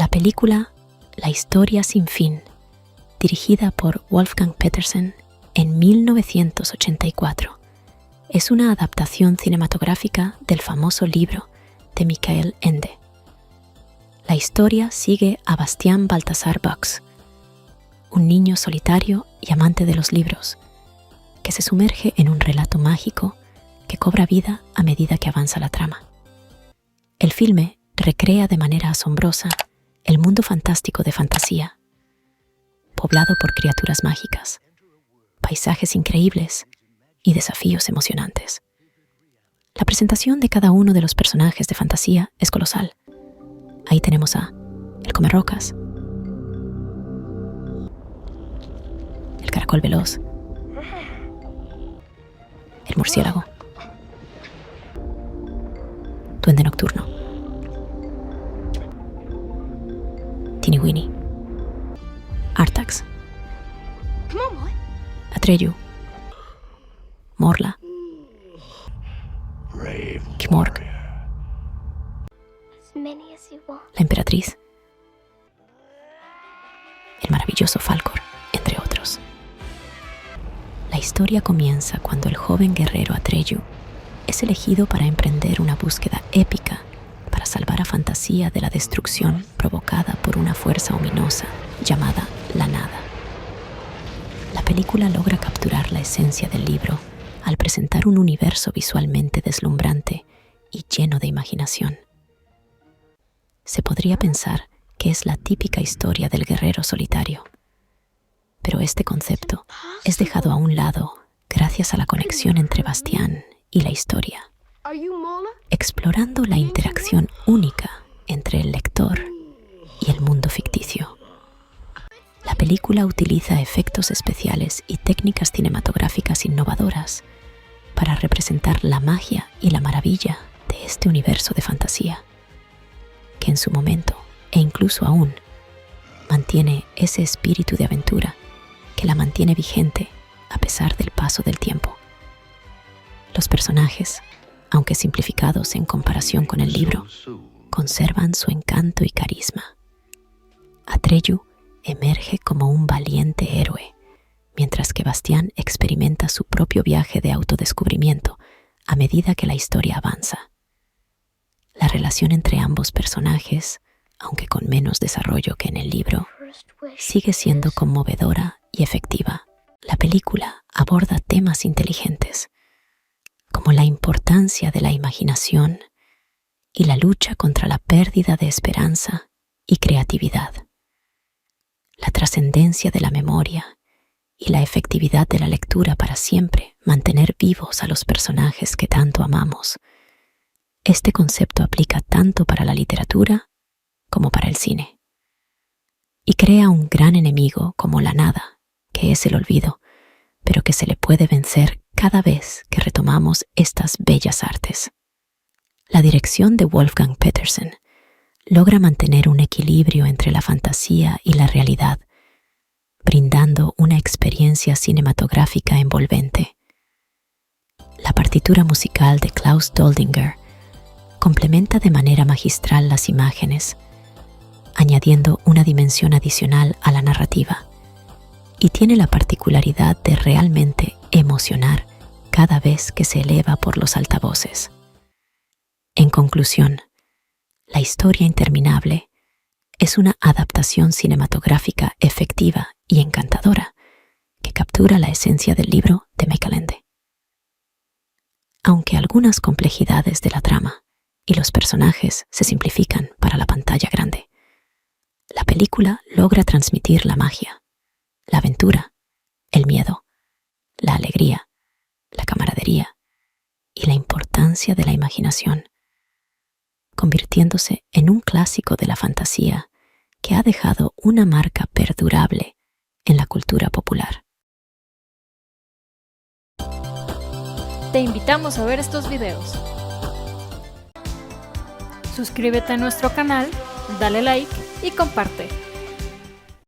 La película La historia sin fin, dirigida por Wolfgang Petersen en 1984, es una adaptación cinematográfica del famoso libro de Michael Ende. La historia sigue a Bastian Balthasar Buchs, un niño solitario y amante de los libros, que se sumerge en un relato mágico que cobra vida a medida que avanza la trama. El filme recrea de manera asombrosa el mundo fantástico de fantasía, poblado por criaturas mágicas, paisajes increíbles y desafíos emocionantes. La presentación de cada uno de los personajes de fantasía es colosal. Ahí tenemos a el Comerrocas, el Caracol Veloz, el Murciélago, Duende Nocturno, Teeny Weeny, Artax, Atreyu, Morla, Kmorg, la Emperatriz, el maravilloso Falkor, entre otros. La historia comienza cuando el joven guerrero Atreyu es elegido para emprender una búsqueda épica para salvar a Fantasía de la destrucción provocada por una fuerza ominosa llamada la Nada. La película logra capturar la esencia del libro al presentar un universo visualmente deslumbrante y lleno de imaginación. Se podría pensar que es la típica historia del guerrero solitario, pero este concepto es dejado a un lado gracias a la conexión entre Bastian y la historia, explorando la interacción única entre el lector y el mundo ficticio. La película utiliza efectos especiales y técnicas cinematográficas innovadoras para representar la magia y la maravilla de este universo de fantasía, que en su momento, e incluso aún, mantiene ese espíritu de aventura que la mantiene vigente a pesar del paso del tiempo. Los personajes, aunque simplificados en comparación con el libro, conservan su encanto y carisma. Atreyu emerge como un valiente héroe, mientras que Bastian experimenta su propio viaje de autodescubrimiento a medida que la historia avanza. La relación entre ambos personajes, aunque con menos desarrollo que en el libro, sigue siendo conmovedora y efectiva. La película aborda temas inteligentes, como la importancia de la imaginación y la lucha contra la pérdida de esperanza y creatividad, la trascendencia de la memoria y la efectividad de la lectura para siempre mantener vivos a los personajes que tanto amamos. Este concepto aplica tanto para la literatura como para el cine, y crea un gran enemigo como la Nada, que es el olvido, pero que se le puede vencer cada vez que retomamos estas bellas artes. La dirección de Wolfgang Petersen logra mantener un equilibrio entre la fantasía y la realidad, brindando una experiencia cinematográfica envolvente. La partitura musical de Klaus Doldinger complementa de manera magistral las imágenes, añadiendo una dimensión adicional a la narrativa, y tiene la particularidad de realmente emocionar cada vez que se eleva por los altavoces. En conclusión, La historia interminable es una adaptación cinematográfica efectiva y encantadora que captura la esencia del libro de Michael Ende. Aunque algunas complejidades de la trama y los personajes se simplifican para la pantalla grande, la película logra transmitir la magia, la aventura, el miedo, la alegría, la camaradería y la importancia de la imaginación, convirtiéndose en un clásico de la fantasía que ha dejado una marca perdurable en la cultura popular. Te invitamos a ver estos videos. Suscríbete a nuestro canal, dale like y comparte.